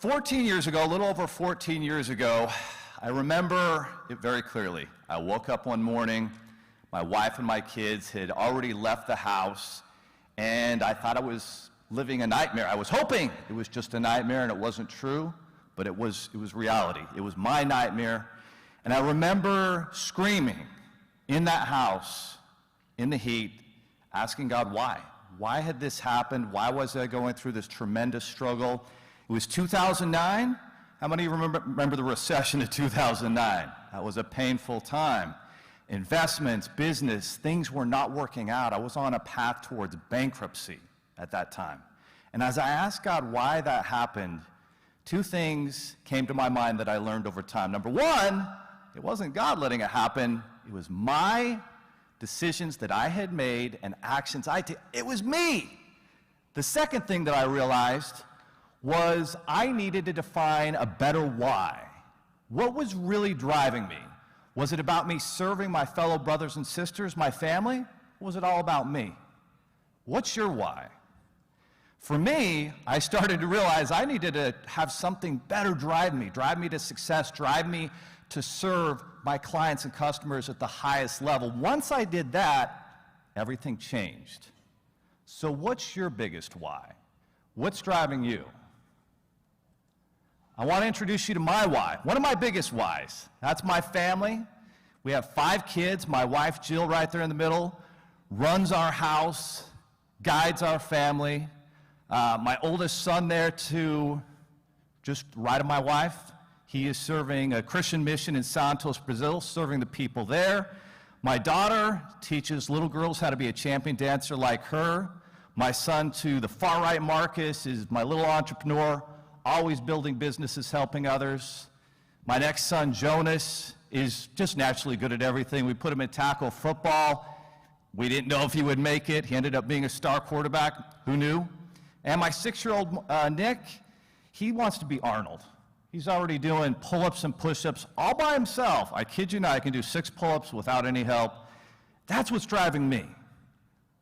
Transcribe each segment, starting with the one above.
14 years ago, a little over 14 years ago, I remember it very clearly. I woke up one morning, my wife and my kids had already left the house, and I thought I was living a nightmare. I was hoping it was just a nightmare and it wasn't true, but it was reality. It was my nightmare. And I remember screaming in that house, in the heat, asking God why. Why had this happened? Why was I going through this tremendous struggle? It was 2009. How many remember the recession of 2009? That was a painful time. Investments, business, things were not working out. I was on a path towards bankruptcy at that time. And as I asked God why that happened, two things came to my mind that I learned over time. Number one, it wasn't God letting it happen. It was my decisions that I had made and actions I did. It was me. The second thing that I realized was I needed to define a better why. What was really driving me? Was it about me serving my fellow brothers and sisters, my family? Or was it all about me? What's your why? For me, I started to realize I needed to have something better drive me to success, drive me to serve my clients and customers at the highest level. Once I did that, everything changed. So what's your biggest why? What's driving you? I want to introduce you to my why. One of my biggest whys. That's my family. We have 5 kids. My wife, Jill, right there in the middle, runs our house, guides our family. My oldest son there to just right of my wife. He is serving a Christian mission in Santos, Brazil, serving the people there. My daughter teaches little girls how to be a champion dancer like her. My son to the far right, Marcus, is my little entrepreneur, always building businesses, helping others. My next son, Jonas, is just naturally good at everything. We put him in tackle football. We didn't know if he would make it. He ended up being a star quarterback. Who knew? And my 6-year-old Nick, he wants to be Arnold. He's already doing pull-ups and push-ups all by himself. I kid you not, I can do 6 pull-ups without any help. That's what's driving me.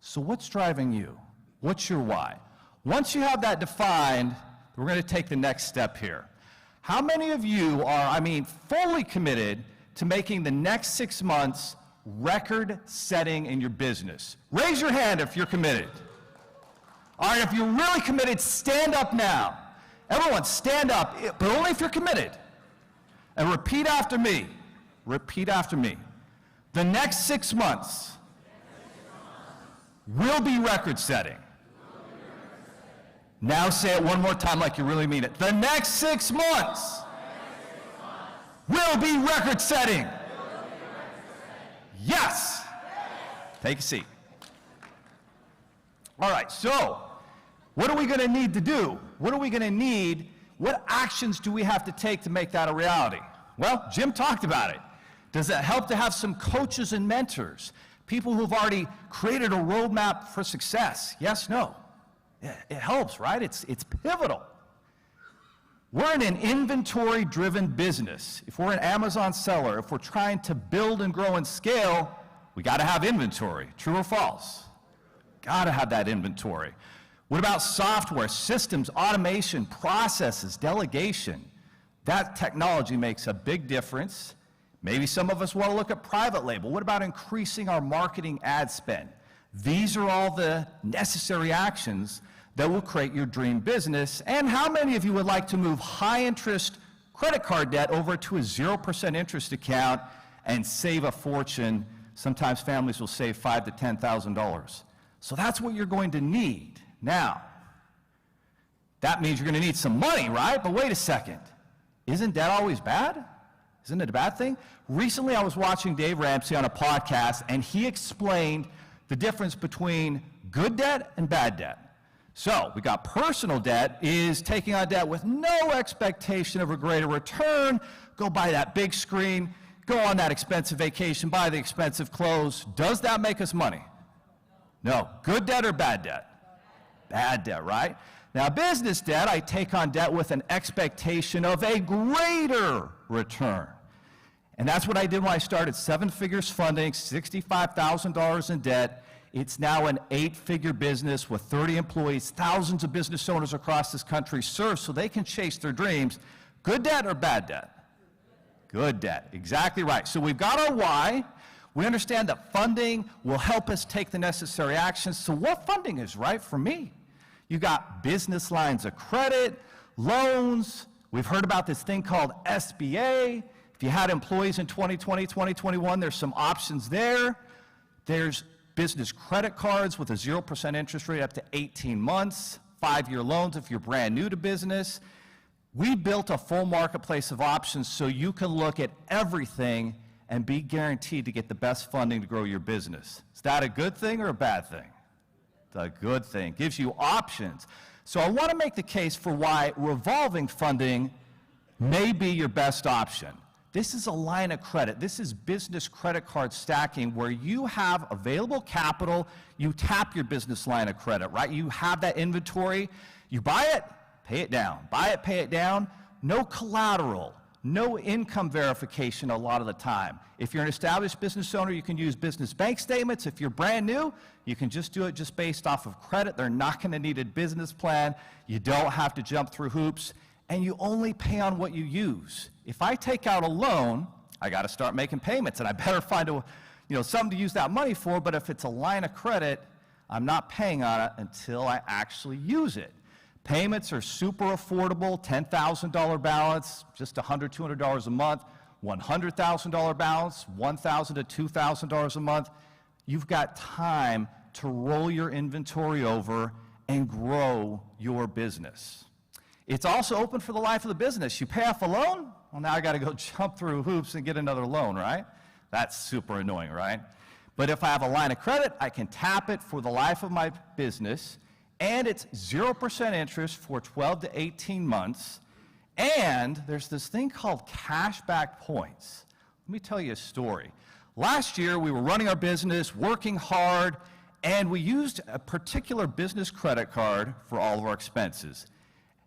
So what's driving you? What's your why? Once you have that defined, we're going to take the next step here. How many of you are, fully committed to making the next 6 months record-setting in your business? Raise your hand if you're committed. All right, if you're really committed, stand up now. Everyone, stand up, but only if you're committed. And repeat after me. Repeat after me. The next 6 months will be record-setting. Now say it one more time like you really mean it. The next 6 months will be record-setting. Yes. Take a seat. All right, so what are we going to need to do? What are we going to need? What actions do we have to take to make that a reality? Well, Jim talked about it. Does it help to have some coaches and mentors, people who've already created a roadmap for success? Yes, no. It helps, right? It's pivotal. We're in an inventory-driven business. If we're an Amazon seller, if we're trying to build and grow and scale, we got to have inventory. True or false? Got to have that inventory. What about software, systems, automation, processes, delegation? That technology makes a big difference. Maybe some of us want to look at private label. What about increasing our marketing ad spend? These are all the necessary actions that will create your dream business. And how many of you would like to move high-interest credit card debt over to a 0% interest account and save a fortune? Sometimes families will save $5,000 to $10,000. So that's what you're going to need. Now, that means you're going to need some money, right? But wait a second. Isn't debt always bad? Isn't it a bad thing? Recently, I was watching Dave Ramsey on a podcast, and he explained the difference between good debt and bad debt. So, we got personal debt is taking on debt with no expectation of a greater return. Go buy that big screen, go on that expensive vacation, buy the expensive clothes. Does that make us money? No. Good debt or bad debt? Bad debt, right? Now, business debt, I take on debt with an expectation of a greater return. And that's what I did when I started 7 Figures Funding, $65,000 in debt It's now an 8-figure business with 30 employees, thousands of business owners across this country served so they can chase their dreams. Good debt or bad debt? Good debt, exactly right. So we've got our why. We understand that funding will help us take the necessary actions. So what funding is right for me? You got business lines of credit, loans. We've heard about this thing called SBA. If you had employees in 2020, 2021, there's some options there. There's business credit cards with a 0% interest rate up to 18 months, 5-year loans if you're brand new to business. We built a full marketplace of options so you can look at everything and be guaranteed to get the best funding to grow your business. Is that a good thing or a bad thing? It's a good thing. Gives you options. So I want to make the case for why revolving funding may be your best option. This is a line of credit. This is business credit card stacking where you have available capital, you tap your business line of credit, right? You have that inventory, you buy it, pay it down. Buy it, pay it down. No collateral, no income verification a lot of the time. If you're an established business owner, you can use business bank statements. If you're brand new, you can just do it just based off of credit. They're not going to need a business plan. You don't have to jump through hoops, and you only pay on what you use. If I take out a loan, I got to start making payments, and I better find something to use that money for, but if it's a line of credit, I'm not paying on it until I actually use it. Payments are super affordable, $10,000 balance, just $100, $200 a month, $100,000 balance, $1,000 to $2,000 a month. You've got time to roll your inventory over and grow your business. It's also open for the life of the business. You pay off a loan, well, now I got to go jump through hoops and get another loan, right? That's super annoying, right? But if I have a line of credit, I can tap it for the life of my business, and it's 0% interest for 12 to 18 months, and there's this thing called cashback points. Let me tell you a story. Last year, we were running our business, working hard, and we used a particular business credit card for all of our expenses.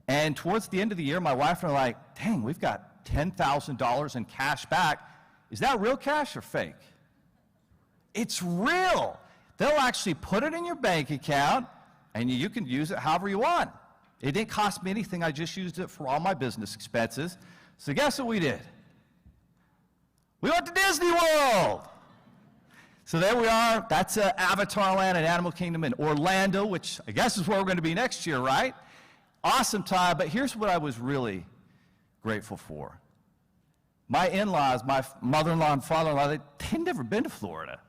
And towards the end of the year, my wife and I were like, dang, we've got $10,000 in cash back. Is that real cash or fake? It's real. They'll actually put it in your bank account, and you can use it however you want. It didn't cost me anything. I just used it for all my business expenses. So guess what we did? We went to Disney World. So there we are. That's Avatar Land and Animal Kingdom in Orlando, which I guess is where we're going to be next year, right? Awesome time, but here's what I was really grateful for. My in-laws, my mother-in-law and father-in-law, they'd never been to Florida.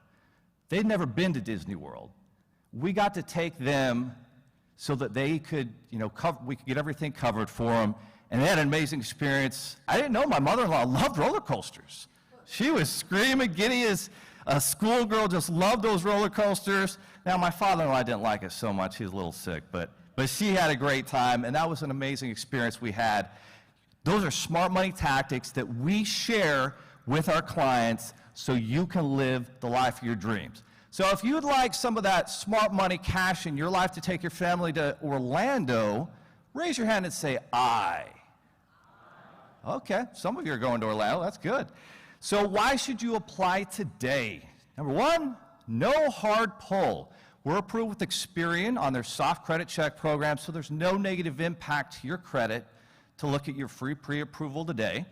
They'd never been to Disney World. We got to take them so that they could, we could get everything covered for them, and they had an amazing experience. I didn't know my mother-in-law loved roller coasters. She was screaming, giddy as a schoolgirl, just loved those roller coasters. Now, my father-in-law didn't like it so much. He was a little sick, but she had a great time, and that was an amazing experience we had. Those are smart money tactics that we share with our clients so you can live the life of your dreams. So if you'd like some of that smart money cash in your life to take your family to Orlando, raise your hand and say, I. Okay, some of you are going to Orlando. That's good. So why should you apply today? Number one, no hard pull. We're approved with Experian on their soft credit check program, so there's no negative impact to your credit to look at your free pre-approval today.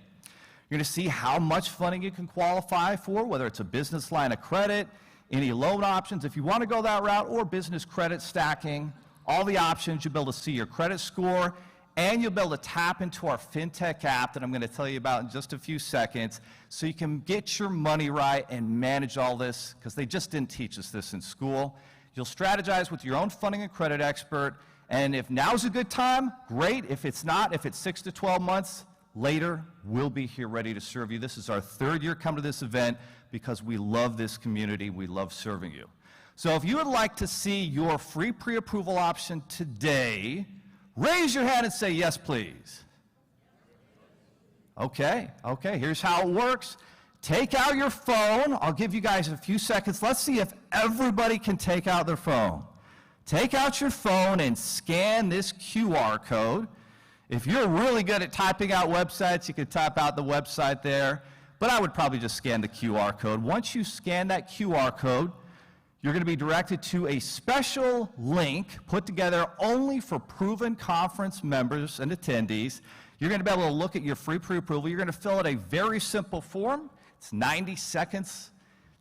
You're going to see how much funding you can qualify for, whether it's a business line of credit, any loan options, if you want to go that route, or business credit stacking, all the options. You'll be able to see your credit score, and you'll be able to tap into our FinTech app that I'm going to tell you about in just a few seconds, so you can get your money right and manage all this, because they just didn't teach us this in school. You'll strategize with your own funding and credit expert, and if now's a good time, great. If it's not, if it's 6 to 12 months later, we'll be here ready to serve you. This is our third year come to this event because we love this community. We love serving you. So if you would like to see your free pre-approval option today, raise your hand and say, yes, please. Okay, here's how it works. Take out your phone. I'll give you guys a few seconds. Let's see if everybody can take out their phone. Take out your phone and scan this QR code. If you're really good at typing out websites, you can type out the website there, but I would probably just scan the QR code. Once you scan that QR code, you're going to be directed to a special link put together only for proven conference members and attendees. You're going to be able to look at your free pre-approval. You're going to fill out a very simple form. It's 90 seconds.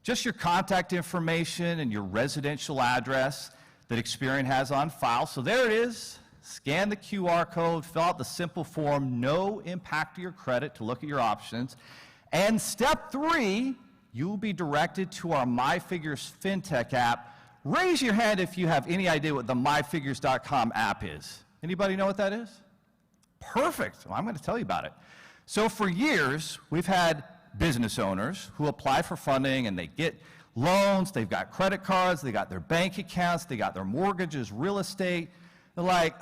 Just your contact information and your residential address that Experian has on file. So there it is. Scan the QR code, fill out the simple form, no impact to your credit to look at your options. And step 3, you'll be directed to our MyFigures FinTech app. Raise your hand if you have any idea what the myfigures.com app is. Anybody know what that is? Perfect. Well, I'm going to tell you about it. So for years, we've had business owners who apply for funding and they get loans, they've got credit cards, they got their bank accounts, they got their mortgages, real estate. They're like,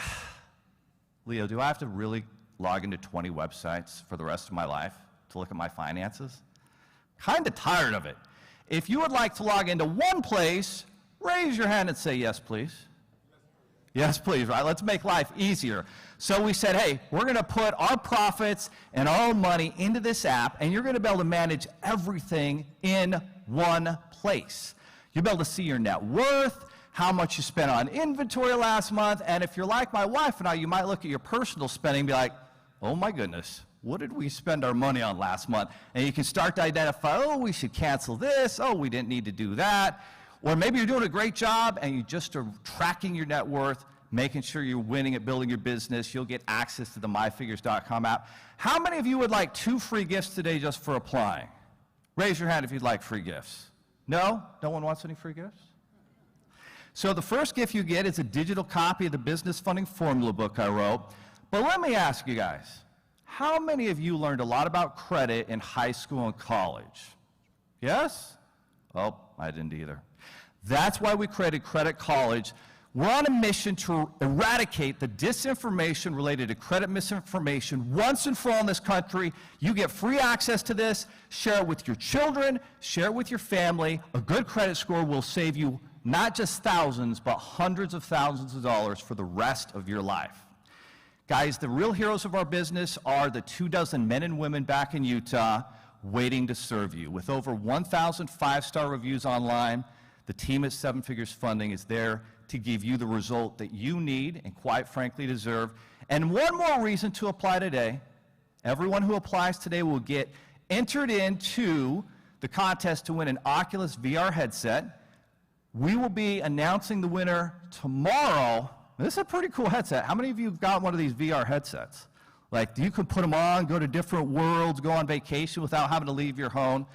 Leo, do I have to really log into 20 websites for the rest of my life to look at my finances? Kind of tired of it. If you would like to log into one place, raise your hand and say yes, please. Yes, please, right? Let's make life easier. So we said, hey, we're going to put our profits and our own money into this app, and you're going to be able to manage everything in one place. You'll be able to see your net worth, how much you spent on inventory last month, and if you're like my wife and I, you might look at your personal spending and be like, oh my goodness, what did we spend our money on last month? And you can start to identify, oh, we should cancel this, oh, we didn't need to do that. Or maybe you're doing a great job and you just are tracking your net worth, making sure you're winning at building your business. You'll get access to the myfigures.com app. How many of you would like 2 free gifts today just for applying? Raise your hand if you'd like free gifts. No? No one wants any free gifts? So the first gift you get is a digital copy of the Business Funding Formula book I wrote. But let me ask you guys, how many of you learned a lot about credit in high school and college? Yes? Oh, I didn't either. That's why we created Credit College. We're on a mission to eradicate the disinformation related to credit misinformation once and for all in this country. You get free access to this. Share it with your children. Share it with your family. A good credit score will save you not just thousands, but hundreds of thousands of dollars for the rest of your life. Guys, the real heroes of our business are the 24 men and women back in Utah waiting to serve you. With over 1,000 5-star reviews online, the team at 7 Figures Funding is there to give you the result that you need and quite frankly deserve. And one more reason to apply today. Everyone who applies today will get entered into the contest to win an Oculus VR headset. We will be announcing the winner tomorrow. This is a pretty cool headset. How many of you have got one of these VR headsets? Like, you can put them on, go to different worlds, go on vacation without having to leave your home.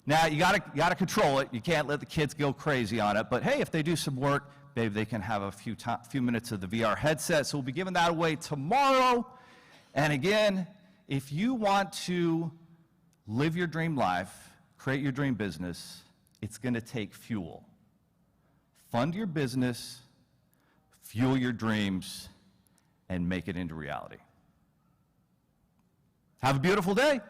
Now, you gotta control it. You can't let the kids go crazy on it. But hey, if they do some work, maybe they can have a few minutes of the VR headset. So we'll be giving that away tomorrow. And again, if you want to live your dream life, create your dream business, it's gonna take fuel. Fund your business, fuel your dreams, and make it into reality. Have a beautiful day.